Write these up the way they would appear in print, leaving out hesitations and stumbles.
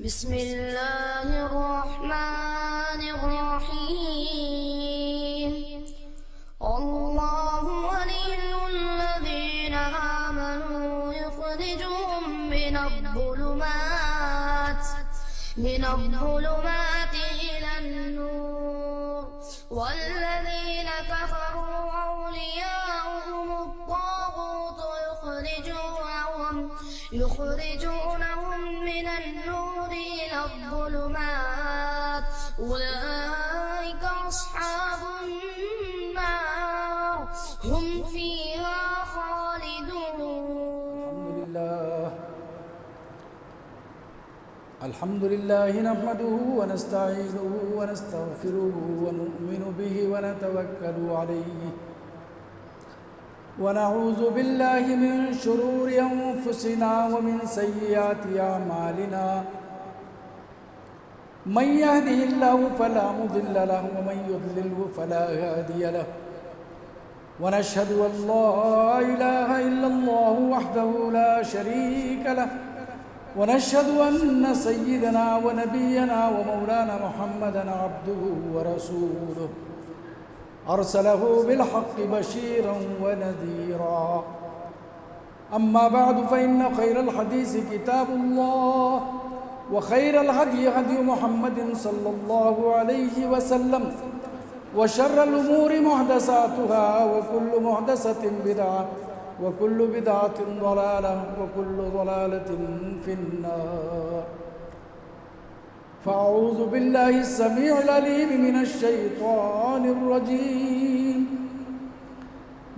बिस्मिल्लाहिर्रहमानिर्रहीम। अल्लाहु वलियुल्लज़ीना आमनू युख़रिजुहुम मिनज़्ज़ुलुमाति इलन्नूर वल्लज़ीना कफ़रू अव्लियाउहुमुत्ताग़ूत युख़रिजूनहुम मिनन्नूरि इलज़्ज़ुलुमात उलाइका अस्हाबुन्नार हुम फ़ीहा ख़ालिदून। अल्हम्दुलिल्लाह नहमदुहु व नस्तईनुहु व नस्तगफिरुहु व नु'मिनु बिहि व नतवक्कलु अलैहि व नऊज़ु बिल्लाहि मिन शुरूरि अंफुसिना व मिन सय्यिआति अमालिना। मन यहदिहिल्लाहु फला मुदिल्ल लहु व मन युद्लिल्हु फला हादिय लहु व नशहदु अन ला इलाहा इल्लल्लाहु वहदहु ला शरीक लहु व नशहदु अन्न सय्यिदना व नबियना व मौलाना मुहम्मदन अब्दुहु व रसूलुहु अरसलहु बिलहक़्क़ि बशीरन व नज़ीरा। अम्मा बअदु फ़इन्न ख़ैरल हदीसी किताबुल्लाह व ख़ैरल हदी हदी मुहम्मदिन सल्लल्लाहु अलैहि वसल्लम व शर्रल उमूरि मुहदसातुहा व कुल्लु मुहदसतिन बिदअह व कुल्लु बिदअतिन ज़लालह व कुल्लु ज़लालतिन फ़िन्नार। फ़अऊज़ु बिल्लाहि स्समीइल अलीम मिनश शैतानिर रजीम।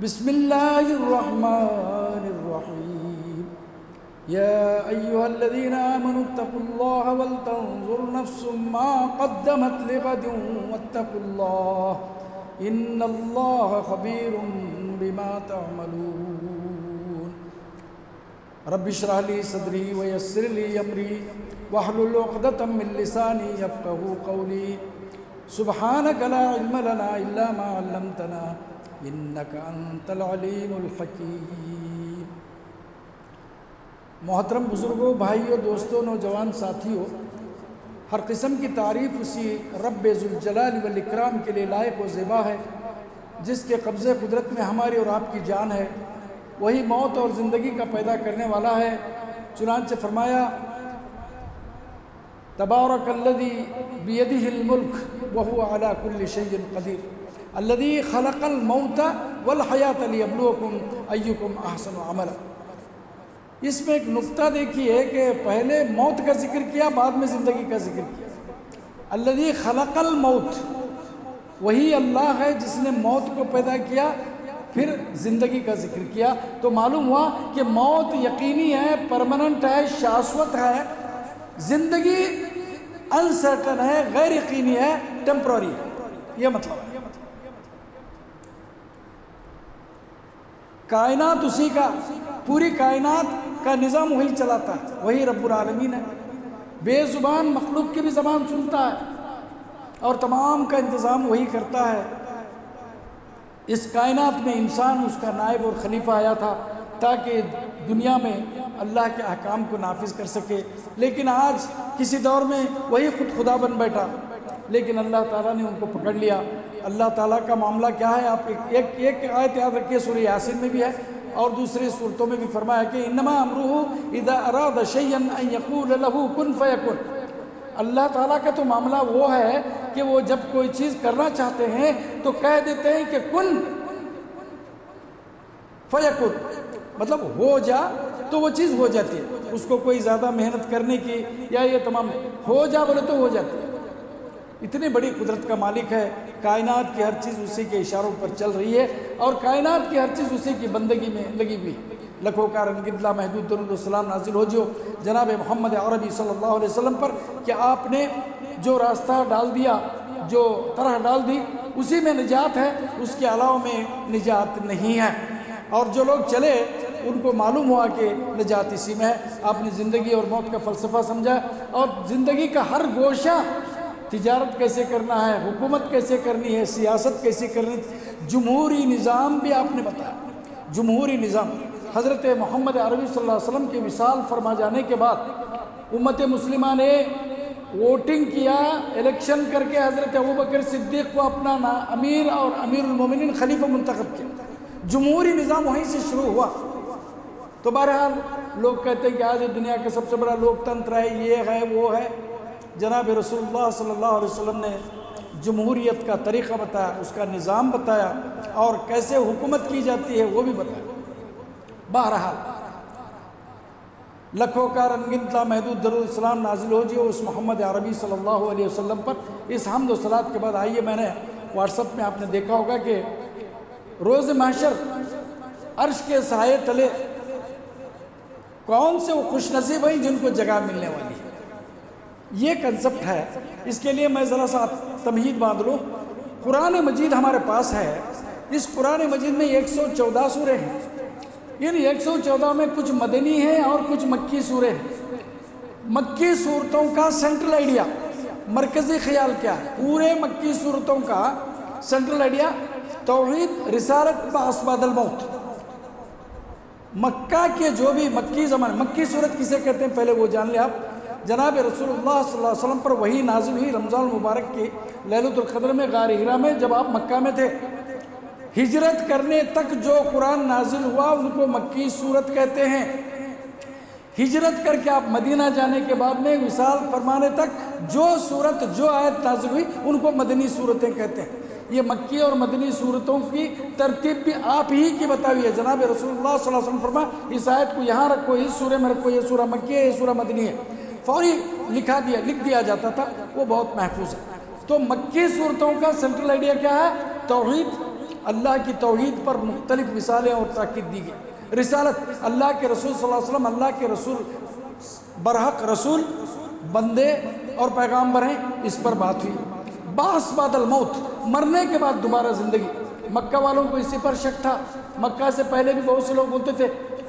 बिस्मिल्लाहिर रहमानिर रहीम। या अय्युहल्लज़ीना आमनुत्तक़ुल्लाह वल तंज़ुर नफ्सुम मा क़द्दमत लिग़दिन वत्तक़ुल्लाह इन्नल्लाह ख़बीरुम बिमा तअमलून। रब्बि इश्रह ली सदरी व यस्सिर ली अमरी वहलुल उक़दतम मिन लिसानी यफ़क़हू क़ौली। सुब्हानक ला इल्म लना इल्ला मा अल्लमतना इन्नका अंतल अलीमुल हकीम। मोहतरम बुज़ुर्गों, भाइयों, दोस्तों, नौजवान साथियों, हर किस्म की तारीफ़ उसी रब्बे ज़ुल जलाल वल इकराम के लिए लायक व ज़िबा है जिसके कब्ज़े कुदरत में हमारी और आपकी जान है। वही मौत और ज़िंदगी का पैदा करने वाला है। चुनांचे फरमाया, तबारकल्लज़ी बियदिहिल मुल्क व हुवा अला कुल्लि शैइन क़दीर अल्लज़ी ख़लक़ल मौत वल हयात लियब्लुवकुम अय्युकुम अहसनु अमला। इसमें एक नुक्ता देखिए कि पहले मौत का जिक्र किया, बाद में ज़िंदगी का जिक्र किया। अल्लज़ी ख़लक़ल मौत, वही अल्लाह है जिसने मौत को पैदा किया, फिर ज़िंदगी का जिक्र किया। तो मालूम हुआ कि मौत यकीनी है, परमानेंट है, शाश्वत है। ज़िंदगी अनसर्टन है, गैर यकीनी है, टेम्पररी है। यह मतलब है। कायनात उसी का, पूरी कायनात का निज़ाम वही चलाता है, वही रब्बुल आलमीन है। बेज़ुबान मखलूक की भी ज़बान सुनता है और तमाम का इंतज़ाम वही करता है। इस कायनात में इंसान उसका नायब और खलीफा आया था ताकि दुनिया में अल्लाह के अहकाम को नाफिज कर सके। लेकिन आज किसी दौर में वही खुद खुदा बन बैठा, लेकिन अल्लाह ताला ने उनको पकड़ लिया। अल्लाह ताला का मामला क्या है, आप एक आयत याद रखिए, सूरह यासीन में भी है और दूसरी सूरतों में भी फरमाया कि इन्नमा अमरुहु इज़ा अरादा शैअन अन यक़ूल लहू कुन फ़यकुन। अल्लाह ताला का तो मामला वो है कि वो जब कोई चीज़ करना चाहते हैं तो कह देते हैं कि कुन फ़यकुन, मतलब हो जा, तो वो चीज़ हो जाती है। उसको कोई ज़्यादा मेहनत करने की या ये तमाम, हो जा बोले तो हो जाती है। इतनी बड़ी कुदरत का मालिक है। कायनात की हर चीज़ उसी के इशारों पर चल रही है और कायनात की हर चीज़ उसी की बंदगी में लगी हुई। लखों का रंगिदला महदूद दरुद्दुस्सलाम नाजिल हो जो जनाब मोहम्मद अरबी सल्लल्लाहु अलैहि वसल्लम पर कि आपने जो रास्ता डाल दिया, जो तरह डाल दी, उसी में निजात है, उसके अलावा में निजात नहीं है। और जो लोग चले उनको मालूम हुआ कि निजात इसी में है। आपने ज़िंदगी और मौत का फ़लसफ़ा समझा और ज़िंदगी का हर गोशा, तिजारत कैसे करना है, हुकूमत कैसे करनी है, सियासत कैसे करनी, जमहूरी निज़ाम भी आपने बताया। जमहूरी निज़ाम हज़रत मोहम्मद अरबी सल्लल्लाहु अलैहि वसल्लम के विसाल फरमा जाने के बाद उम्मत मुस्लिमा ने वोटिंग किया, इलेक्शन करके हज़रत अबू बकर सिद्दीक़ को अपना अमीर और अमीरुल मोमिनीन खलीफा मुंतखब किया। जमहूरी निज़ाम वहीं से शुरू हुआ। तो बहरहाल लोग कहते हैं कि आज दुनिया का सबसे बड़ा लोकतंत्र है, ये है वो है। जनाब रसूलुल्लाह सल्लल्लाहु अलैहि वसल्लम ने जमहूरियत का तरीक़ा बताया, उसका निज़ाम बताया और कैसे हुकूमत की जाती है वो भी बताया। बहरहाल लखों का रंगीन महदूद दरूद सलाम नाजिल हो जी उस मोहम्मद अरबी सल्लल्लाहु अलैहि वसल्लम पर। इस हम्द व सलात के बाद आइए, मैंने व्हाट्सएप में आपने देखा होगा कि रोज़ महशर अर्श के साये तले कौन से वो खुशनसीब हैं जिनको जगह मिलने वाली है, ये कंसेप्ट है। इसके लिए मैं ज़रा सा तमहीद बांध लूँ। कुरान मजीद हमारे पास है, इस कुरान मजीद में 114 सूरे हैं। इन 114 में कुछ मदनी हैं और कुछ मक्की सूरे हैं। मक्की सूरतों का सेंट्रल आइडिया, मरकज़ी ख्याल क्या है? पूरे मक्की सूरतों का सेंट्रल आइडिया तौहीद, रिसालत व अस्बादल मौत। मक्का के जो भी मक्की ज़माने, मक्की सूरत किसे कहते हैं पहले वो जान ले आप। जनाब रसूलुल्लाह सल्लल्लाहु अलैहि वसल्लम पर वही नाजिल हुई रमज़ान मुबारक की लैलतुल क़द्र में गार हिरा में, जब आप मक्का में थे। हिजरत करने तक जो कुरान नाजिल हुआ उनको मक्की सूरत कहते हैं। हिजरत करके आप मदीना जाने के बाद में विसाल फरमाने तक जो सूरत जो आयत नाजिल हुई उनको मदनी सूरतें कहते हैं। ये मक्की और मदनी सूरतों की तरतीब भी आप ही की बताई है। जनाब रसूलुल्लाह सल्लल्लाहु अलैहि वसल्लम फरमा इस आयत को यहाँ रखो, इस सूरे में रखो, ये सूरा मक्की है, ये सूरा मदनी है। फौरी लिख दिया जाता था, वो बहुत महफूज है। तो मक्की सूरतों का सेंट्रल आइडिया क्या है? तौहीद, अल्लाह की तौहीद पर मुख्तलिफ मिसालें और ताकीद दी गई। रिसालत, अल्लाह के रसूल सल्लल्लाहु अलैहि वसल्लम अल्लाह के रसूल बरहक रसूल बंदे और पैगाम्बर हैं, इस पर बात हुई। बास बादल मौत, मरने के बाद दोबारा ज़िंदगी। मक्का वालों को इसी पर शक था। मक्का से पहले भी बहुत से लोग बोलते थे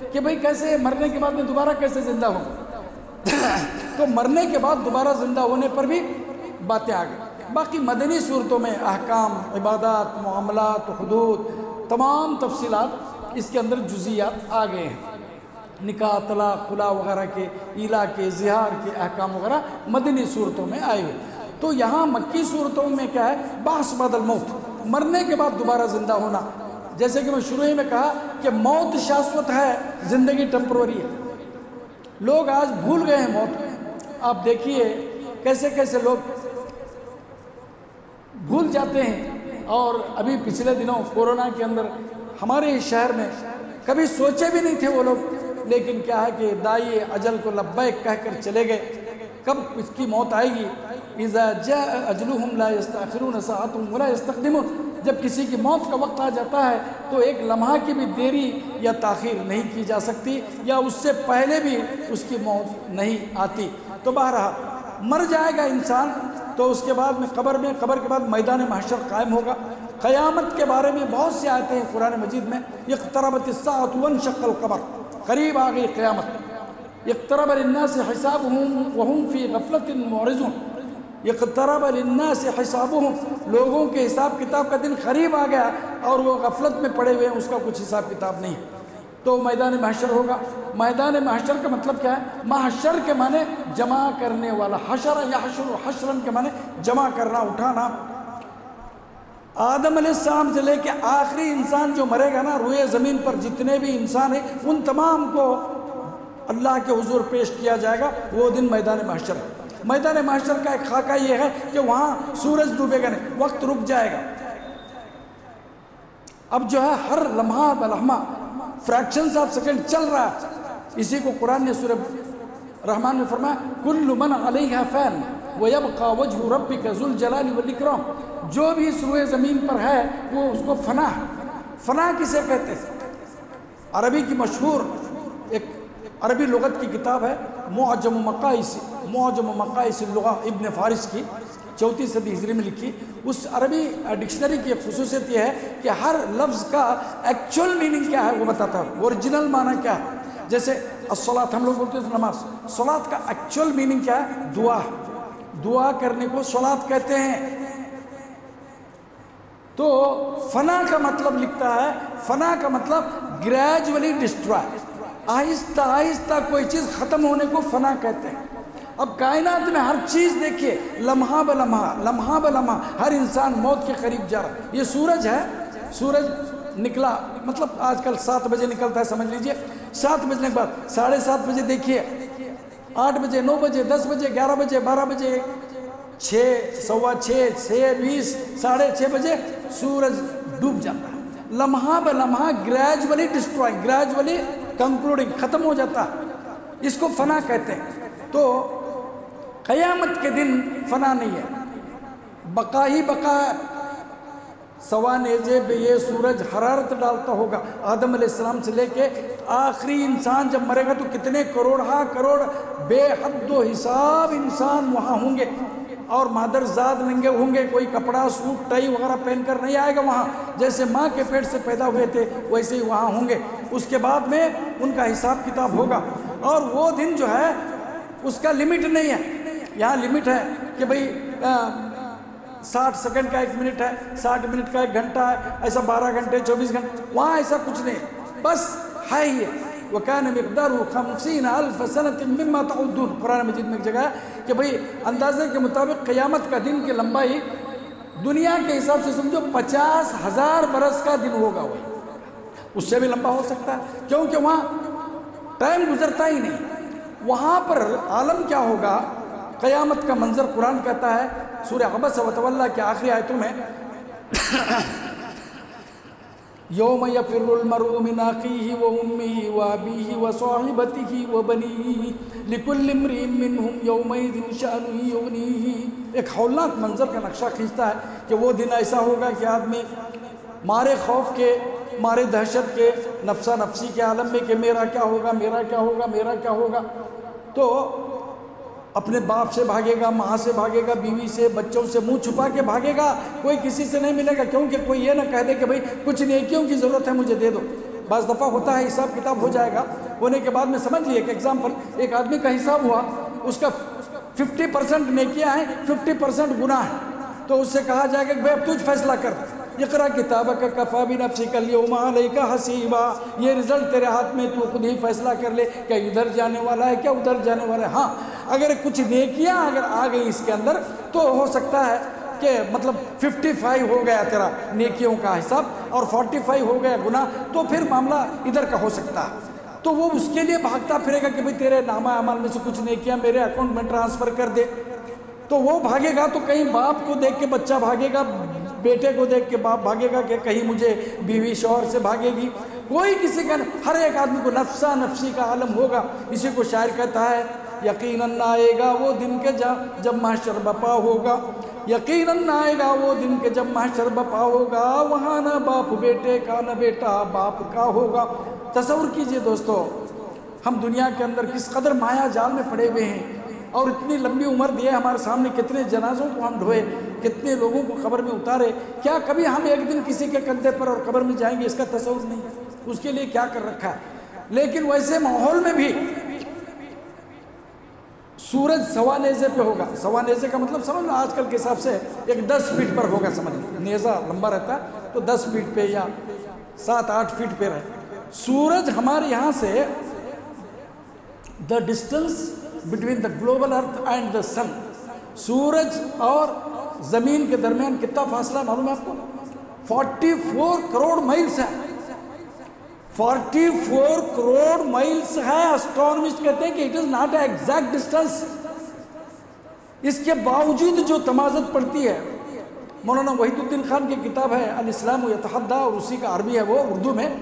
कि भाई कैसे मरने के बाद में दोबारा कैसे ज़िंदा हो तो मरने के बाद दोबारा ज़िंदा होने पर भी बातें आ गई। बाकी मदनी सूरतों में अहकाम, इबादत, मुआमलात, हुदूद, तमाम तफसीलात इसके अंदर जुज़ियात आ गए हैं। निकाह, तलाक़, खुला वगैरह के, इला के, ज़िहार के अहकाम वगैरह मदनी सूरतों में आए हुए। तो यहाँ मक्की सूरतों में क्या है? बास बादल मौत, मरने के बाद दोबारा ज़िंदा होना। जैसे कि मैं शुरू ही में कहा कि मौत शाश्वत है, ज़िंदगी टेम्पररी है। लोग आज भूल गए हैं मौत। आप देखिए कैसे कैसे लोग भूल जाते हैं। और अभी पिछले दिनों कोरोना के अंदर हमारे शहर में कभी सोचे भी नहीं थे वो लोग, लेकिन क्या है कि दाई अजल को लब्बैक कहकर चले गए। कब इसकी मौत आएगी? इज़ा जाअ अजलुहुम ला यस्तअखिरून सअतुम वला यस्तक़दिमून। जब किसी की मौत का वक्त आ जाता है तो एक लम्हा की भी देरी या ताख़ीर नहीं की जा सकती, या उससे पहले भी उसकी मौत नहीं आती। तो बहरहाल मर जाएगा इंसान, तो उसके बाद में कब्र के बाद मैदान महशर कायम होगा। क़यामत के बारे में बहुत सी आयतें हैं कुरान मजीद में। इक़्तरबतिस्साअतु वन्शक़्क़ल क़मर, करीब आ गई क़यामत। इक़्तरब लिन्नासि हिसाबुहुम वहुम फ़ी गफ़लतिन मुअरिज़ून। इक़्तरब लिन्नासि हिसाबुहुम, लोगों के हिसाब किताब का दिन करीब आ गया और वो गफलत में पड़े हुए हैं, उसका कुछ हिसाब किताब नहीं। तो मैदान महशर होगा। मैदान महशर का मतलब क्या है? महशर के माने जमा करने वाला, हशर या हशर, हशरन के माने जमा करना, उठाना। आदम अलैहिस्सलाम से लेके आखिरी इंसान जो मरेगा ना रुए ज़मीन पर, जितने भी इंसान हैं उन तमाम को अल्लाह के हुजूर पेश किया जाएगा। वो दिन मैदान महशर है। मैदान महशर का एक खाका ये है कि वहाँ सूरज डूबेगा नहीं, वक्त रुक जाएगा। अब जो है हर लम्हा बलम्हा, फ्रैक्शंस ऑफ सेकंड चल रहा है। इसी को कुरान ने सूरह रहमान में फरमाया, कुल्लु मन अलैहा फ़ान व यबक़ा वजहु रब्बिका ज़ुल जलाली वल इकराम। जो भी इस रुए ज़मीन पर है वो उसको फ़ना है। फ़ना किसे कहते हैं? अरबी की मशहूर एक अरबी लुगत की किताब है मुअज्जम मक़ाइस लुग़ा, इब्न फ़ारिस की 4वीं सदी हिजरी में लिखी। उस अरबी डिक्शनरी की खुसूसियत यह है कि हर लफ्ज़ का एक्चुअल मीनिंग क्या है वो बताता है, ओरिजिनल माना क्या है। जैसे अस्सलात हम लोग बोलते हैं नमाज, सलात का एक्चुअल मीनिंग क्या है? दुआ। दुआ करने को सलात कहते हैं। तो फना का मतलब लिखता है, फना का मतलब ग्रेजुअली डिस्ट्रॉय, आहिस्ता आहिस्ता कोई चीज़ ख़त्म होने को फना कहते हैं। अब कायनात में हर चीज़ देखिए, लम्हा ब लम्हा, लम्हा ब लम्हा, हर इंसान मौत के करीब जा रहा है। ये सूरज है, सूरज निकला, मतलब आजकल 7 बजे निकलता है, समझ लीजिए 7 बजने के बाद 7:30 बजे देखिए, 8 बजे, 9 बजे, 10 बजे, 11 बजे, 12 बजे, 6, सवा 6, 6:20, 6:30 बजे सूरज डूब जाता है। लम्हा ब लम्हा ग्रेजुअली डिस्ट्रॉइंग, ग्रेजुअली कंक्लूडिंग, खत्म हो जाता है। इसको फना कहते हैं। तो क़यामत के दिन फना नहीं है, बका ही बका है। सवा नेज़े पे ये सूरज हरारत डालता होगा। आदम अलैहिस्सलाम से लेके आखिरी इंसान जब मरेगा तो कितने करोड़, हाँ करोड़ बेहद हिसाब इंसान वहाँ होंगे, और मादरजाद नंगे होंगे, कोई कपड़ा सूट टाई वगैरह पहनकर नहीं आएगा वहाँ, जैसे माँ के पेट से पैदा हुए थे वैसे ही वहाँ होंगे। उसके बाद में उनका हिसाब किताब होगा, और वो दिन जो है उसका लिमिट नहीं है। यहाँ लिमिट है कि भाई 60 सेकंड का 1 मिनट है, 60 मिनट का 1 घंटा है, ऐसा 12 घंटे 24 घंटे, वहाँ ऐसा कुछ नहीं, बस है ही है। वकान मिक़दारुहु 50,000 सनतिन मिम्मा तउद्दून, कुरान मजीद में एक जगह है कि भाई अंदाजे के मुताबिक क़यामत का दिन की लंबाई दुनिया के हिसाब से समझो 50,000 बरस का दिन होगा, वो उससे भी लंबा हो सकता है, क्योंकि वहाँ टाइम गुजरता ही नहीं। वहाँ पर आलम क्या होगा, क़यामत का मंजर कुरान कहता है सूरह अबस व तवल्ला के आखिरी आयतों में, यौम यफ़िर्रुल मर्उ मिन अख़ीहि व उम्मिहि व अबीहि व साहिबतिहि व बनीहि लिकुल्लि इम्रिइन मिनहुम यौमइज़िन शअनुन युग़नीहि। एक हौलनाक मंजर का नक्शा खींचता है कि वो दिन ऐसा होगा कि आदमी मारे खौफ के, मारे दहशत के, नफ्सा नफ्सी के आलम में कि मेरा क्या होगा, मेरा क्या होगा, मेरा क्या होगा, तो अपने बाप से भागेगा, माँ से भागेगा, बीवी से, बच्चों से मुंह छुपा के भागेगा, कोई किसी से नहीं मिलेगा, क्योंकि कोई ये ना कह दे कि भाई कुछ नेकियों की ज़रूरत है मुझे दे दो। बस दफ़ा होता है हिसाब किताब हो जाएगा, होने के बाद में समझ लिए कि एग्जाम्पल एक आदमी का हिसाब हुआ, उसका 50% नेकियां हैं, 50% गुनाह है, तो उससे कहा जाएगा कि भाई अब तुझ फैसला कर, इक़रा किताबक कफ़ा बिनफ़्सिका अल-यौमा अलैका हसीबा, ये रिज़ल्ट तेरे हाथ में, तू खुद ही फैसला कर ले क्या इधर जाने वाला है, क्या उधर जाने वाला है। हाँ, अगर कुछ नेकियां अगर आ गई इसके अंदर तो हो सकता है कि मतलब 55 हो गया तेरा नेकियों का हिसाब और 45 हो गया गुनाह, तो फिर मामला इधर का हो सकता है। तो वो उसके लिए भागता फिरेगा कि भाई तेरे नामा अमल में से कुछ नेकियां मेरे अकाउंट में ट्रांसफ़र कर दे, तो वो भागेगा। तो कहीं बाप को देख के बच्चा भागेगा, बेटे को देख के बाप भागेगा कि कहीं मुझे बीवी शौहर से भागेगी, कोई किसी का, हर एक आदमी को नफ्सा नफ्सी का आलम होगा। इसी को शायर कहता है, यकीनन आएगा वो दिन के जब महशर बपा होगा, यकीनन आएगा वो दिन के जब महशर बपा होगा, वहाँ ना बाप बेटे का, न बेटा बाप का होगा। तसव्वुर कीजिए दोस्तों, हम दुनिया के अंदर किस कदर माया जाल में पड़े हुए हैं, और इतनी लंबी उम्र दिए हमारे सामने, कितने जनाजों को हम ढोए, कितने लोगों को कब्र में उतारे। क्या कभी हम एक दिन किसी के कंधे पर और कब्र में जाएंगे, इसका तसव्वुर नहीं है, उसके लिए क्या कर रखा है। लेकिन वैसे माहौल में भी सूरज सवा नेज़े पे होगा। सवा नेज़े का मतलब समझ लो आजकल के हिसाब से एक 10 फीट पर होगा, समझ लो नेज़ा लंबा रहता है तो 10 फीट पे या 7-8 फीट पे रहे। सूरज हमारे यहाँ से, the distance between the global earth and the sun, सूरज और ज़मीन के दरमियान कितना फासला मालूम है आपको? 44 करोड़ माइल्स है। 44 करोड़ माइल्स है। एस्ट्रोनॉमिस्ट कहते हैं कि it is not a exact distance. इसके बावजूद जो तमाज़त पड़ती है, मौलाना वहीदुद्दीन खान की किताब है अल इस्लाम यतहद्दा, और उसी का अरबी है वो उर्दू में,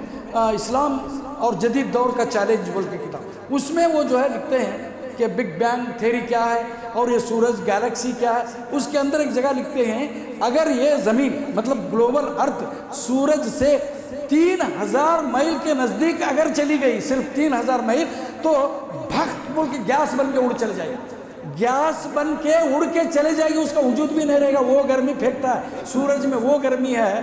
इस्लाम और जदीद दौर का चैलेंज बोल की किताब, उसमें वो जो है लिखते हैं कि बिग बैंग थ्योरी क्या है और ये सूरज गैलेक्सी क्या है। उसके अंदर एक जगह लिखते हैं, अगर ये ज़मीन मतलब ग्लोबल अर्थ सूरज से 3000 मील के नज़दीक अगर चली गई, सिर्फ 3000 मील, तो भक्त बोल के गैस बन के उड़ चले जाएगी, गैस बन के उड़ के चले जाएगी, उसका वजूद भी नहीं रहेगा। वो गर्मी फेंकता है, सूरज में वो गर्मी है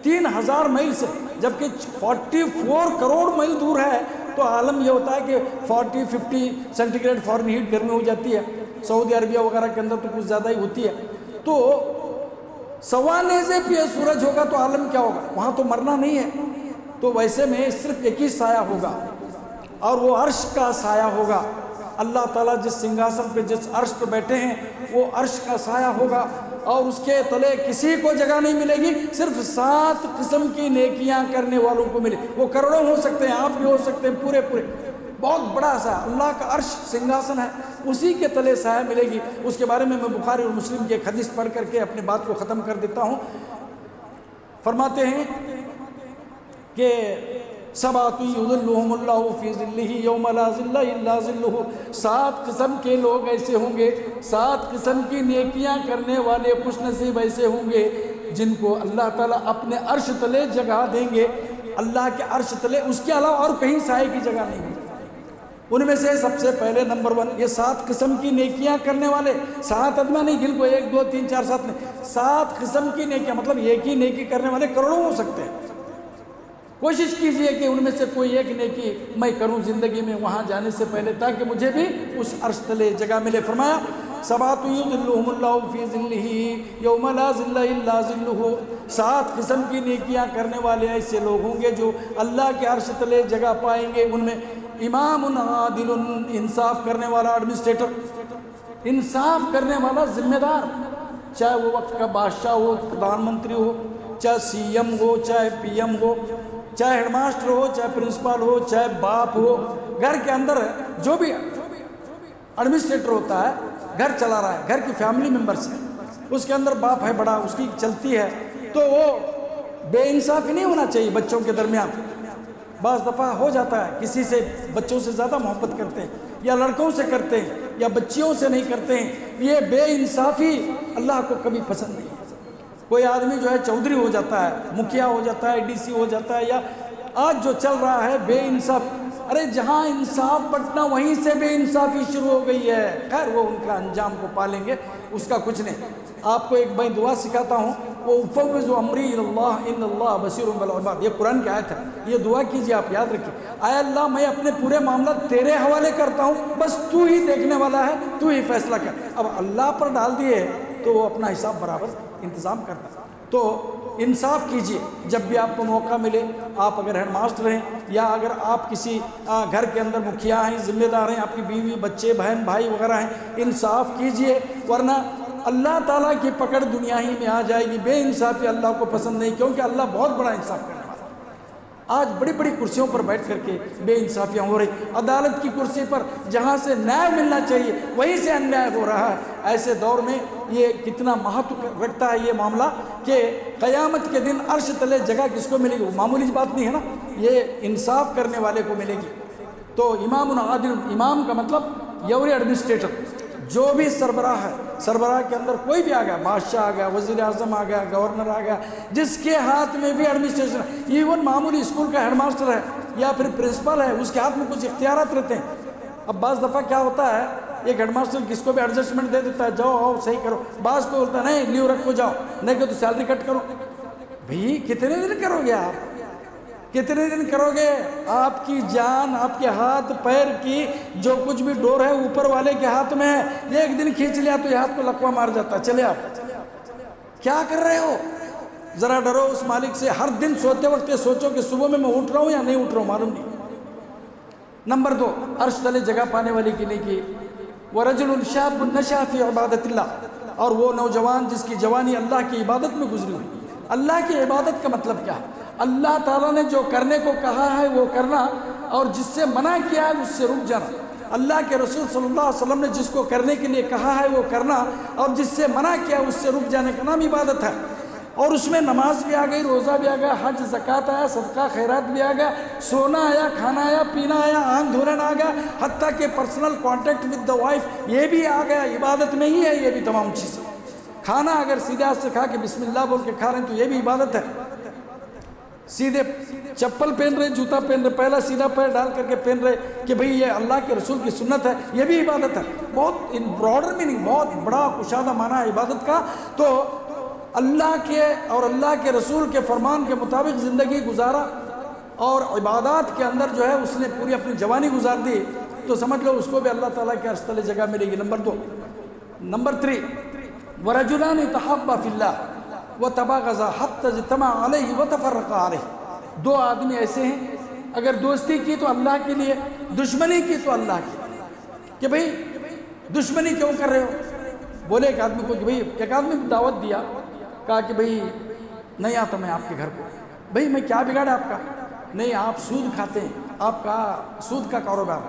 3000 मील से, जबकि 44 करोड़ मील दूर है। तो आलम ये होता है कि 40-50 सेंटीग्रेड फ़ारेनहीट गर्मी हो जाती है। सऊदी अरबिया वगैरह के अंदर तो कुछ ज़्यादा ही होती है। तो सवा नेज़े पे सूरज होगा तो आलम क्या होगा? वहाँ तो मरना नहीं है। तो वैसे में सिर्फ एक ही साया होगा और वो अर्श का साया होगा। अल्लाह ताला जिस सिंहासन पे, जिस अर्श पे बैठे हैं वो अर्श का साया होगा और उसके तले किसी को जगह नहीं मिलेगी, सिर्फ 7 किस्म की नेकियां करने वालों को मिले। वो करोड़ों हो सकते हैं, आप भी हो सकते हैं, पूरे पूरे, बहुत बड़ा सा अल्लाह का अर्श सिंहासन है, उसी के तले साया मिलेगी। उसके बारे में मैं बुखारी और मुस्लिम की एक हदीस पढ़ करके अपनी बात को ख़त्म कर देता हूँ। फरमाते हैं कि सबातु युज़िल्लुहुमुल्लाहु फी ज़िल्लिही यौम ला ज़िल्ला इल्ला ज़िल्लुहु, 7 किस्म के लोग ऐसे होंगे, 7 किस्म की नेकियां करने वाले खुशनसीब ऐसे होंगे जिनको अल्लाह ताला अपने अर्श तले जगह देंगे। अल्लाह के अर्श तले, उसके अलावा और कहीं साए की जगह नहीं होगी। उनमें से सबसे पहले नंबर 1, ये 7 किस्म की नेकियां करने वाले, 7 आदमी नहीं गिन को 1 2 3 4 7 नहीं, 7 किस्म की नेकियां, मतलब एक ही नेकी करने वाले करोड़ों हो सकते हैं। कोशिश कीजिए कि उनमें से कोई एक नेकी मैं करूं ज़िंदगी में वहां जाने से पहले, ताकि मुझे भी उस अर्श तले जगह मिले। फरमाया सबातु युज़िल्लुहुमुल्लाहु फी ज़िल्लिही यौम ला ज़िल्ला इल्ला ज़िल्लुहु, 7 किस्म की नेकियां करने वाले ऐसे लोग होंगे जो अल्लाह के अर्श तले जगह पाएंगे। उनमें इमामुन आदिलुन, इंसाफ करने वाला एडमिनिस्ट्रेटर, इंसाफ करने वाला जिम्मेदार, चाहे वो वक्त का बादशाह हो, प्रधानमंत्री हो, चाहे CM हो, चाहे PM हो, चाहे हेडमास्टर हो, चाहे प्रिंसिपल हो, चाहे बाप हो, घर के अंदर जो भी एडमिनिस्ट्रेटर होता है, घर चला रहा है, घर की फैमिली मेंबर्स है, उसके अंदर बाप है बड़ा, उसकी चलती है, तो वो बेइंसाफी नहीं होना चाहिए बच्चों के दरमियान। बाज़ दफ़ा हो जाता है किसी से बच्चों से ज़्यादा मोहब्बत करते हैं, या लड़कों से करते हैं, या बच्चियों से नहीं करते हैं। ये बेइंसाफ़ी अल्लाह को कभी पसंद नहीं है। कोई आदमी जो है चौधरी हो जाता है, मुखिया हो जाता है, DC हो जाता है, या आज जो चल रहा है बेइंसाफ, अरे जहाँ इंसाफ बंटना वहीं से बेइंसाफी शुरू हो गई है। खैर वो उनका अंजाम को पालेंगे, उसका कुछ नहीं। आपको एक मैं दुआ सिखाता हूँ, वो उफ़व्विज़ु अम्री इलल्लाह इन्नल्लाह बसीरुम बिल इबाद, ये कुरान की आयत है। ये दुआ कीजिए, आप याद रखिए, आय अल्लाह मैं अपने पूरे मामला तेरे हवाले करता हूँ, बस तू ही देखने वाला है, तू ही फैसला कर। अब अल्लाह पर डाल दिए तो वो अपना हिसाब बराबर इंतज़ाम करता है। तो इंसाफ कीजिए जब भी आपको मौका मिले। आप अगर हेडमास्टर हैं, या अगर आप किसी घर के अंदर मुखिया हैं, जिम्मेदार हैं, आपकी बीवी बच्चे बहन भाई वगैरह हैं, इंसाफ कीजिए, वरना अल्लाह ताला की पकड़ दुनिया ही में आ जाएगी। बेइंसाफी अल्लाह को पसंद नहीं, क्योंकि अल्लाह बहुत बड़ा इंसाफ करने वाला। आज बड़ी बड़ी कुर्सियों पर बैठ करके बेइंसाफियाँ हो रही, अदालत की कुर्सी पर जहाँ से न्याय मिलना चाहिए वहीं से अन्याय हो रहा है। ऐसे दौर में ये कितना महत्व रखता है ये मामला कि क़यामत के दिन अर्श तले जगह किसको मिलेगी, वो मामूली बात नहीं है ना, ये इंसाफ करने वाले को मिलेगी। तो इमामुन आदिल, इमाम का मतलब एवरी एडमिनिस्ट्रेटर, जो भी सरबराह है, सरबराह के अंदर कोई भी आ गया, बादशाह आ गया, वज़ीर आज़म आ गया, गवर्नर आ गया, जिसके हाथ में भी एडमिनिस्ट्रेशन है, इवन मामूली स्कूल का हेडमास्टर है या फिर प्रिंसिपल है, उसके हाथ में कुछ इख्तियारात रहते हैं। अब बाज़ दफ़ा क्या होता है, एक हेडमास्टर किसको भी एडजस्टमेंट दे देता है, जाओ आओ सही करो, बाज़ को बोलता है नहीं लीव रखो जाओ, नहीं तो सैलरी कट करो। भाई कितने दिन करोगे आप, कितने दिन करोगे? आपकी जान आपके हाथ पैर की जो कुछ भी डोर है ऊपर वाले के हाथ में है। एक दिन खींच लिया तो ये हाथ को लकवा मार जाता। चले आप क्या कर रहे हो? जरा डरो उस मालिक से। हर दिन सोते वक्त ये सोचो कि सुबह में मैं उठ रहा हूँ या नहीं उठ रहा हूँ, मालूम नहीं। नंबर 2, अर्श तले जगह पाने वाली की नेकी, वरजुलुन शाबुन नशा फी इबादतिल्लाह, और वो नौजवान जिसकी जवानी अल्लाह की इबादत में गुजरी हुई। अल्लाह की इबादत का मतलब क्या है? अल्लाह ताला ने जो करने को कहा है वो करना, और जिससे मना किया है उससे रुक जाना। अल्लाह के रसूल सल्लल्लाहु अलैहि वसल्लम ने जिसको करने के लिए कहा है वो करना, और जिससे मना किया उससे रुक जाने का नाम इबादत है। और उसमें नमाज भी आ गई, रोज़ा भी आ गया, हज ज़कात आया, सदका खैरात भी आ गया, सोना आया, खाना आया, पीना आया, आंख धोना आ गया, हत्ता के personal contact with the wife ये भी आ गया। इबादत नहीं है ये भी तमाम चीज़ें। खाना अगर सीधे हाथ से खा के बिस्मिल्लाह बोल के खा रहे हैं तो ये भी इबादत है। सीधे चप्पल पहन रहे, जूता पहन रहे, पहला सीधा पैर डाल करके पहन रहे कि भाई ये अल्लाह के रसूल की सुन्नत है, ये भी इबादत है। बहुत इन ब्रॉडर मीनिंग, बहुत बड़ा कुशादा माना है इबादत का। तो अल्लाह के और अल्लाह के रसूल के फरमान के मुताबिक ज़िंदगी गुजारा और इबादत के अंदर जो है उसने पूरी अपनी जवानी गुजार दी, तो समझ लो उसको भी अल्लाह ताला के अर्श तले जगह मिलेगी। नंबर 2। नंबर 3, वरजुलान तहब्बा फिल्लाह व तबागज़ा हत्ता इज्तमा अलैहि व तफर्रक़ा अलैहि। 2 आदमी ऐसे हैं, अगर दोस्ती की तो अल्लाह के लिए, दुश्मनी की तो अल्लाह की, कि भाई दुश्मनी क्यों कर रहे हो? बोले एक आदमी को कि भाई, एक आदमी को दावत दिया, कहा कि भाई नहीं आता मैं आपके घर को। भाई मैं क्या बिगाड़ा आपका? नहीं, आप सूद खाते हैं, आपका सूद का कारोबार,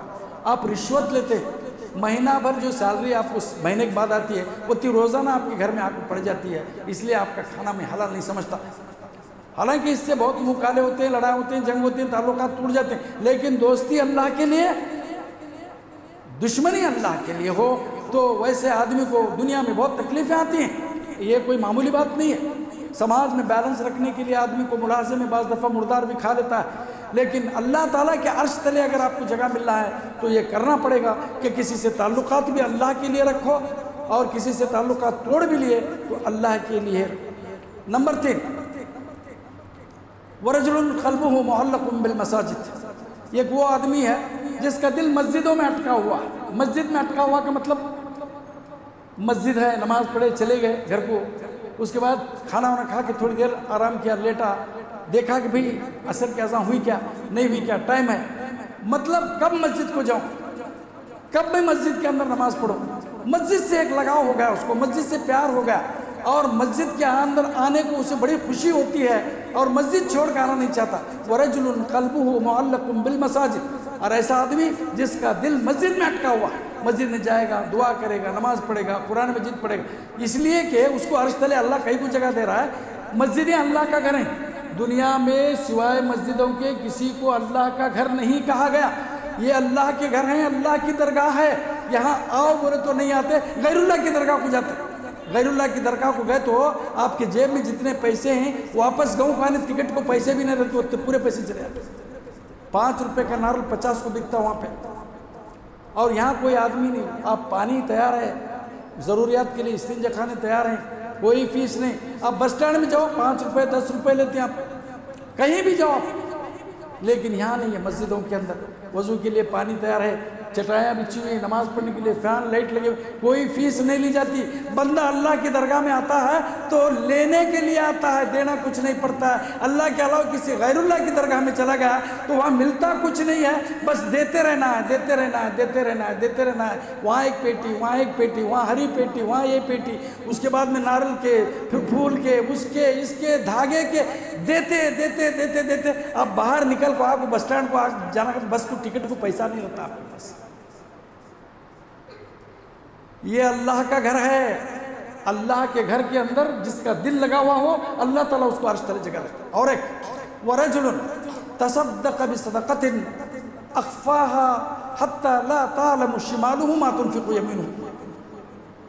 आप रिश्वत लेते हैं, महीना भर जो सैलरी आपको महीने के बाद आती है वो रोज़ाना आपके घर में आकर पड़ जाती है, इसलिए आपका खाना मैं हलाल नहीं समझता। हालांकि इससे बहुत मुँह काले होते हैं, लड़ाई होते हैं, जंग होती है, ताल्लुकात टूट जाते हैं, लेकिन दोस्ती अल्लाह के लिए, दुश्मनी अल्लाह के लिए हो तो वैसे आदमी को दुनिया में बहुत तकलीफें आती हैं। ये कोई मामूली बात नहीं है। समाज में बैलेंस रखने के लिए आदमी को मुलाजे में बाज़ दफ़ा मुर्दार भी खा लेता है, लेकिन अल्लाह ताला के अर्श तले अगर आपको जगह मिल रहा है तो ये करना पड़ेगा कि किसी से ताल्लुकात भी अल्लाह के लिए रखो और किसी से ताल्लुकात तोड़ भी लिए तो अल्लाह के लिए। नंबर 3, वरजुलुन क़ल्बुहु मुअल्लक़ुन बिल मसाजिद। एक वो आदमी है जिसका दिल मस्जिदों में अटका हुआ। मस्जिद में अटका हुआ का मतलब, मस्जिद है, नमाज पढ़े, चले गए घर को, उसके बाद खाना वाना खा के थोड़ी देर आराम किया, लेटा, देखा कि भाई असर की अज़ान हुई क्या, नहीं हुई क्या, टाइम है, मतलब कब मस्जिद को जाऊं, कब मैं मस्जिद के अंदर नमाज पढ़ूं। मस्जिद से एक लगाव हो गया उसको, मस्जिद से प्यार हो गया और मस्जिद के अंदर आने को उसे बड़ी खुशी होती है और मस्जिद छोड़ कर आना नहीं चाहता। वरजुलुन क़ल्बुहु मुअल्लक़ुन बिल मसाजिद। और ऐसा आदमी जिसका दिल मस्जिद में अटका हुआ, मस्जिद में जाएगा, दुआ करेगा, नमाज पढ़ेगा, कुरान मजीद पढ़ेगा, इसलिए कि उसको अर्श तले अल्लाह कहीं को जगह दे रहा है। मस्जिदें अल्लाह का घर है, दुनिया में सिवाय मस्जिदों के किसी को अल्लाह का घर नहीं कहा गया। ये अल्लाह के घर हैं, अल्लाह की दरगाह है। यहाँ आओ बोले तो नहीं आते, गैरुल्लाह की दरगाह को जाते। गैरुल्लाह की दरगाह को गए तो आपके जेब में जितने पैसे हैं वापस गाँव खाने टिकट को पैसे भी नहीं रहते, तो पूरे पैसे चले जाते। 5 रुपये का नारियल 50 को बिकता वहाँ पे, और यहाँ कोई आदमी नहीं। आप पानी तैयार है, ज़रूरियात के लिए इस्तिंजा खाने तैयार हैं, कोई फीस नहीं। आप बस स्टैंड में जाओ, 5 रुपये 10 रुपये लेते हैं आप, कहीं भी जाओ आप। लेकिन यहाँ नहीं है, मस्जिदों के अंदर वज़ू के लिए पानी तैयार है, चटाइयाँ बिछी हुई, नमाज पढ़ने के लिए फ़ैन लाइट लगे, कोई फीस नहीं ली जाती। बंदा अल्लाह की दरगाह में आता है तो लेने के लिए आता है, देना कुछ नहीं पड़ता है। अल्लाह के अलावा किसी गैरुल्लाह की दरगाह में चला गया तो वहाँ मिलता कुछ नहीं है, बस देते रहना है, देते रहना है, देते रहना है, देते रहना है। वहाँ एक पेटी, वहाँ एक पेटी, वहाँ हरी पेटी, वहाँ ये पेटी, उसके बाद में नारियल के, फिर फूल के, उसके, इसके, धागे के, देते देते देते देते अब बाहर निकल को आपको बस स्टैंड को जाना, बस को टिकट को पैसा नहीं होता आपके पास। ये अल्लाह का घर है। अल्लाह के घर के अंदर जिसका दिल लगा हुआ हो, अल्लाह ताला उसको अर्श तले जगह रखता है। और एक वरजुलुन तसद्दक़ बिसदक़तिन अख़फ़ाहा हत्ता ला तालमु शिमालुहु मा तुनफ़िक़ु यमीनुहु।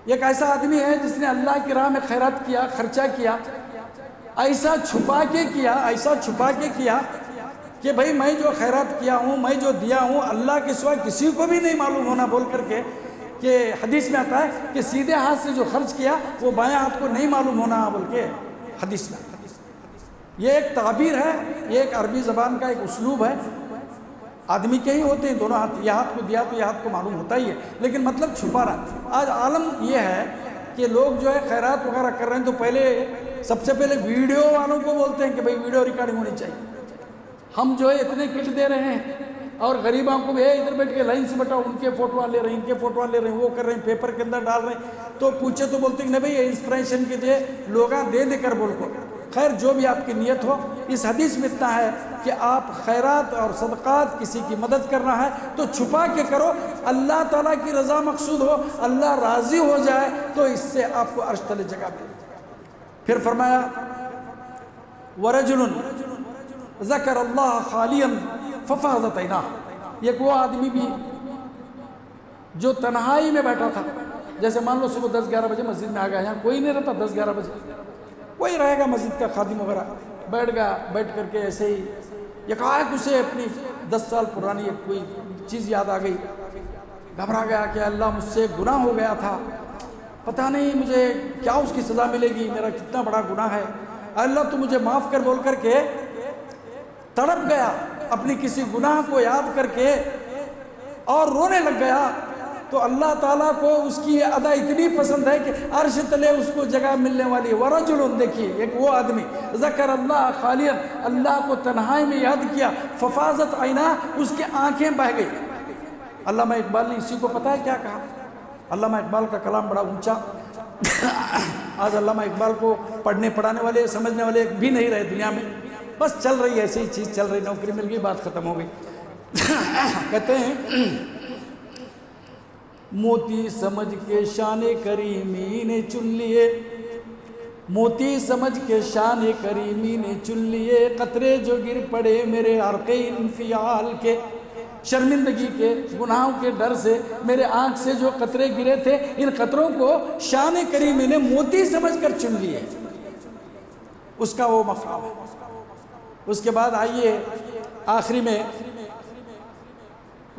एक ऐसा आदमी है जिसने अल्लाह की राह में खैरात किया, खर्चा किया, ऐसा छुपा के किया, ऐसा छुपा के किया कि भाई मैं जो खैरात किया हूँ, मैं जो दिया हूँ, अल्लाह के सिवा किसी को भी नहीं मालूम होना, बोल करके कि हदीस में आता है कि सीधे हाथ से जो खर्च किया वो बायां हाथ को नहीं मालूम होना, बोल के हदीस में। ये एक ताबीर है, ये एक अरबी ज़बान का एक उसलूब है। आदमी के ही होते हैं दोनों हाथ, यह हाथ को दिया तो यह हाथ को मालूम होता ही है, लेकिन मतलब छुपा रहा। आज आलम ये है कि लोग जो है खैरात वगैरह कर रहे हैं तो पहले, सबसे पहले वीडियो वालों को बोलते हैं कि भाई वीडियो रिकॉर्डिंग होनी चाहिए। हम जो है इतने किट दे रहे हैं और गरीबों को भी इधर बैठ के लाइन से बताओ, उनके फोटो ले रहे हैं, इनके फोटो ले रहे हैं, वो कर रहे हैं, पेपर के अंदर डाल रहे हैं, तो पूछे तो बोलते हैं नहीं भाई ये इंस्पिरेशन के लिए लोग दे देकर बोल को। खैर जो भी आपकी नीयत हो, इस हदीस में इतना है कि आप खैरात और सदक़ात, किसी की मदद करना है तो छुपा के करो, अल्लाह ताला की रज़ा मकसूद हो, अल्लाह राज़ी हो जाए तो इससे आपको अर्श तले जगह मिले। फिर फरमाया वरजुलुन ज़करल्लाह खालियन फ़फ़ाज़त ऐनाह। एक वो आदमी भी जो तन्हाई में बैठा था, जैसे मान लो सुबह 10-11 बजे मस्जिद में आ गया, यहाँ कोई नहीं रहता, 10-11 बजे कोई रहेगा मस्जिद का खादिम वगैरह, बैठ गया, बैठ करके ऐसे ही एकाएक उसे अपनी 10 साल पुरानी एक कोई चीज़ याद आ गई, घबरा गया कि अल्लाह मुझसे गुनाह हो गया था, पता नहीं मुझे क्या उसकी सज़ा मिलेगी, मेरा कितना बड़ा गुनाह है, अल्लाह तो मुझे माफ़ कर, बोल करके तड़प गया अपनी किसी गुनाह को याद करके और रोने लग गया। तो अल्लाह ताला को उसकी ये अदा इतनी पसंद है कि अर्श तले उसको जगह मिलने वाली है। वरजुलुन, देखिए एक वो आदमी ज़करल्लाह खालियन, अल्लाह को तन्हाई में याद किया, फ़फ़ाज़त ऐना, उसकी आंखें बह गई। अल्लामा इकबाल ने इसी को पता है क्या कहा? अल्लामा इकबाल का कलाम बड़ा ऊंचा। आज अल्लामा इकबाल को पढ़ने पढ़ाने वाले समझने वाले भी नहीं रहे दुनिया में, बस चल रही ऐसी ही चीज़ चल रही, नौकरी मिल गई, बात खत्म हो गई। कहते हैं मोती समझ के शाने करीमी ने चुन लिए, मोती समझ के शाने करीमी ने चुन लिए, कतरे जो गिर पड़े मेरे अर्क़े इंफियाल के, शर्मिंदगी के गुनाहों के डर से मेरे आँख से जो कतरे गिरे थे, इन कतरों को शान करीमी ने मोती समझकर चुन लिए। उसका वो मकाम है। उसके बाद आइए आखिरी में,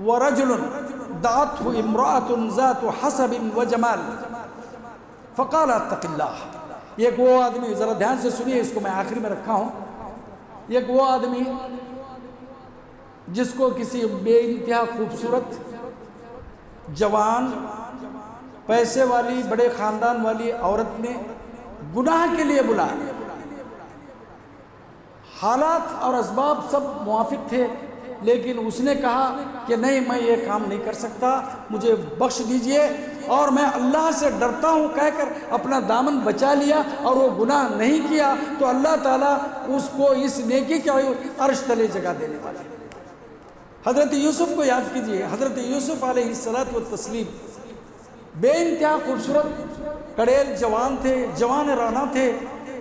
वरजुलन दातहु इम्राअतुन ज़ातु हसबिन व जमाल फ़क़ाल अत्तक़िल्लाह। एक वो आदमी, ज़रा ध्यान से सुनिए, इसको मैं आखिरी में रखा हूँ। एक वो आदमी जिसको किसी बेइंतहा खूबसूरत जवान पैसे वाली बड़े ख़ानदान वाली औरत ने गुनाह के लिए बुलाया। हालात और असबाब सब मुवाफिक थे, लेकिन उसने कहा कि नहीं, मैं ये काम नहीं कर सकता, मुझे बख्श दीजिए, और मैं अल्लाह से डरता हूँ कहकर अपना दामन बचा लिया और वो गुनाह नहीं किया, तो अल्लाह ताला उसको इस नेकी के अर्श तले जगह देने वाला है। हज़रत यूसुफ को याद कीजिए, हज़रत यूसुफ अलैहिस्सलातु व तस्लीम बेइंतहा खूबसूरत कड़ेल जवान थे, जवान राना थे,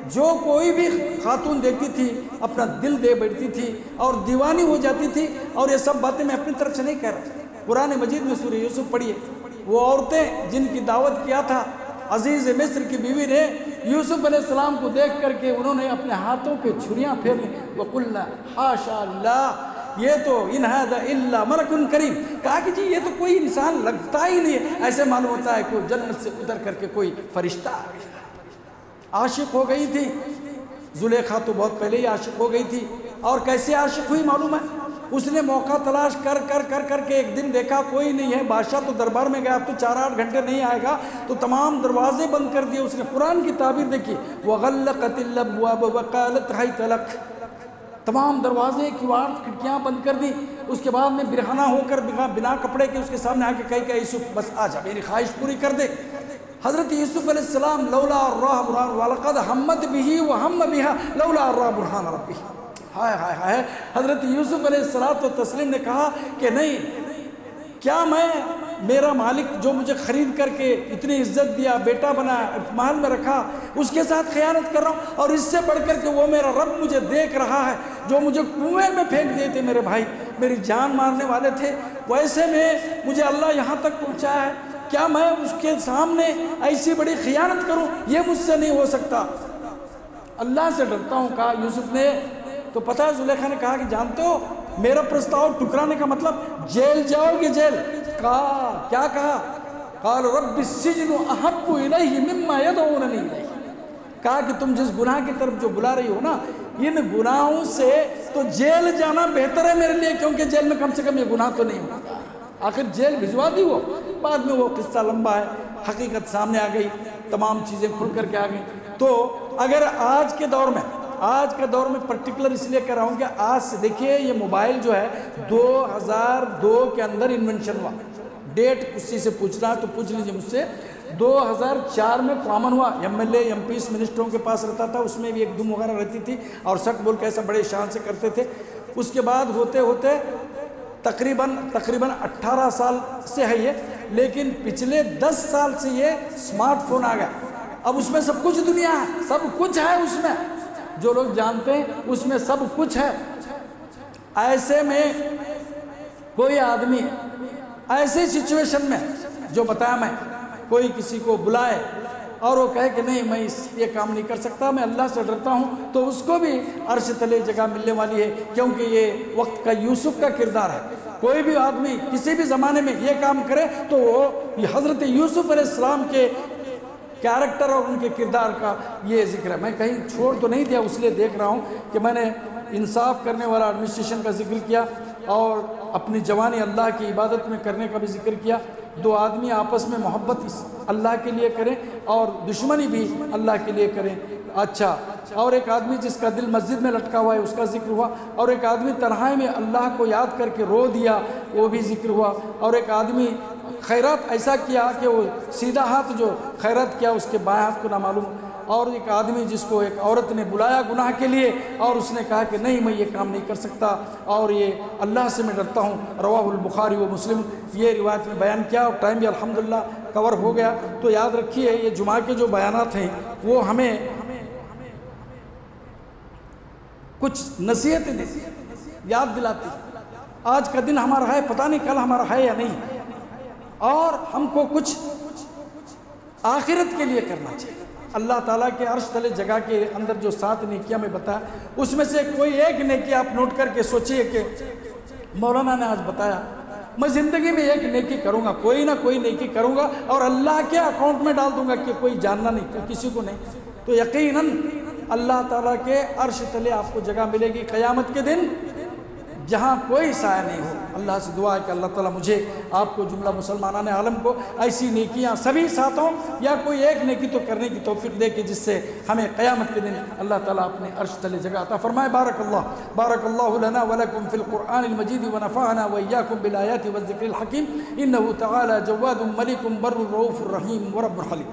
जो कोई भी खातून देखती थी अपना दिल दे बैठती थी और दीवानी हो जाती थी। और ये सब बातें मैं अपनी तरफ से नहीं कह रहा, कुरान मजीद में सूरह यूसुफ पढ़िए। वो औरतें जिनकी दावत किया था अजीज़ मिस्र की बीवी ने, यूसुफ अलैहिस्सलाम को देख करके उन्होंने अपने हाथों पे छुरियाँ फेर ली। वक़ुल्ना हाशा अल्लाह, ये तो इन हादा इल्ला मलकुन करीम, कहा कि जी ये तो कोई इंसान लगता ही नहीं है, ऐसे मालूम होता है कोई जन्नत से उतर करके कोई फरिश्ता आ गया। आशिक हो गई थी जुलेखा, तो बहुत पहले ही आशिक हो गई थी। और कैसे आशिक हुई मालूम है? उसने मौका तलाश कर कर कर करके एक दिन देखा कोई नहीं है, बादशाह तो दरबार में गया, अब तो 4-8 घंटे नहीं आएगा, तो तमाम दरवाजे बंद कर दिए। उसने कुरान की ताबीर देखी, वग़ल्लक़तिल अब्वाब वक़ालत हैत लक, तमाम दरवाजे किवाड़ खिड़कियाँ बंद कर दी। उसके बाद में बिरहाना होकर बिना कपड़े के उसके सामने आके कही कि यूसुफ बस आ जा, मेरी ख्वाहिश पूरी कर दे। हज़रत यूसुफ अलैहिस्सलाम लौला अर्राह बुरहान वलक़द हम्मत बिही व हम्म बिहा लौला अर्राह बुरहान रब्बी, हाय हाय हाय। हज़रत यूसुफ अलैहिस्सलातु तस्लीम ने कहा कि नहीं, क्या मैं मेरा मालिक जो मुझे ख़रीद करके इतनी इज्जत दिया, बेटा बनाया, महल में रखा, उसके साथ ख़यानत कर रहा हूँ? और इससे बढ़ कर के वो मेरा रब मुझे देख रहा है, जो मुझे कुएं में फेंक दिए थे मेरे भाई, मेरी जान मारने वाले थे, वैसे में मुझे अल्लाह यहाँ तक पहुँचाया है, क्या मैं उसके सामने ऐसी बड़ी खियानत करूं? ये मुझसे नहीं हो सकता, अल्लाह से डरता हूं, कहा यूसुफ ने। तो पता है जुलेखा ने कहा कि जानते हो मेरा प्रस्ताव ठुकराने का मतलब जेल जाओगे, जेल। कहा क्या कहा? क़ाल रब्बि सिज्नु अहब्बु इलैहि मिम्मा यदऊननी इलैहि, कहा कि तुम जिस गुनाह की तरफ जो बुला रही हो ना, इन गुनाहों से तो जेल जाना बेहतर है मेरे लिए, क्योंकि जेल में कम से कम ये गुनाह तो नहीं होगा। आखिर जेल भिजवा दी वो, बाद में वो किस्सा लंबा है, हकीकत सामने आ गई, तमाम चीज़ें खुल करके आ गई। तो अगर आज के दौर में पर्टिकुलर इसलिए कह रहा हूँ कि आज से देखिए ये मोबाइल जो है 2002 के अंदर इन्वेंशन हुआ, डेट उसी से पूछना है तो पूछ लीजिए मुझसे। 2004 में कॉमन हुआ, MLA MPs मिनिस्टरों के पास रहता था, उसमें भी एक दुम वगैरह रहती थी और सच बोल के ऐसा बड़े शान से करते थे। उसके बाद होते होते तकरीबन 18 साल से है ये, लेकिन पिछले 10 साल से ये स्मार्टफोन आ गया। अब उसमें सब कुछ दुनिया है, सब कुछ है उसमें, जो लोग जानते हैं उसमें सब कुछ है। ऐसे में कोई आदमी ऐसे सिचुएशन में, जो बताया मैं, कोई किसी को बुलाए और वो कहे कि नहीं मैं ये काम नहीं कर सकता, मैं अल्लाह से डरता हूँ, तो उसको भी अर्श तले जगह मिलने वाली है, क्योंकि ये वक्त का यूसुफ का किरदार है। कोई भी आदमी किसी भी ज़माने में ये काम करे तो वो हज़रत यूसुफ अलैहिस्सलाम के कैरेक्टर और उनके किरदार का ये जिक्र है। मैं कहीं छोड़ तो नहीं दिया, इसलिए देख रहा हूँ कि मैंने इंसाफ करने वाला एडमिनिस्ट्रेशन का जिक्र किया और अपनी जवानी अल्लाह की इबादत में करने का भी जिक्र किया। दो आदमी आपस में मोहब्बत अल्लाह के लिए करें और दुश्मनी भी अल्लाह के लिए करें। अच्छा, और एक आदमी जिसका दिल मस्जिद में लटका हुआ है उसका जिक्र हुआ, और एक आदमी तन्हाई में अल्लाह को याद करके रो दिया वो भी जिक्र हुआ, और एक आदमी खैरात ऐसा किया कि वो सीधा हाथ जो खैरात किया उसके बाएं हाथ को ना मालूम, और एक आदमी जिसको एक औरत ने बुलाया गुनाह के लिए और उसने कहा कि नहीं मैं ये काम नहीं कर सकता और ये अल्लाह से मैं डरता हूँ। रवाहुल बुखारी व मुस्लिम, ये रिवायत में बयान किया और टाइम भी अल्हम्दुलिल्लाह कवर हो गया। तो याद रखिए ये जुमा के जो बयानात हैं वो हमें कुछ नसीहतें देती, याद दिलाती, आज का दिन हमारा है, पता नहीं कल हमारा है या नहीं, और हमको कुछ आखिरत के लिए करना चाहिए। अल्लाह ताला के अर्श तले जगह के अंदर जो 7 नेकियां में बताया उसमें से कोई एक नेकी आप नोट करके सोचिए कि मौलाना ने आज बताया मैं ज़िंदगी में एक नेकी करूँगा, कोई ना कोई नेकी करूँगा और अल्लाह के अकाउंट में डाल दूंगा कि कोई जानना नहीं, कोई किसी को नहीं, तो यकीनन अल्लाह ताला के अर्श तले आपको जगह मिलेगी क़यामत के दिन जहाँ कोई साया नहीं हो। अल्लाह से दुआ है कि अल्लाह ताला मुझे आपको जुमला मुसलमानाने आलम को ऐसी नेकियाँ सभी साथों या कोई एक नेकी तो करने की तौफीक दे कि जिससे हमें क़यामत के दिन अल्लाह ताला अपने अर्श तले जगह अता फरमाए। बारकल्लाहु लना व लकुम फ़िल क़ुरआनिल मजीद व नफ़अना व इय्याकुम बिल आयाति व ज़िक्रिल हकीम इन्नहु तआला जव्वादुम मलिकुम बर्रुर रऊफ़ुर रहीम व रब्बुल हलीम।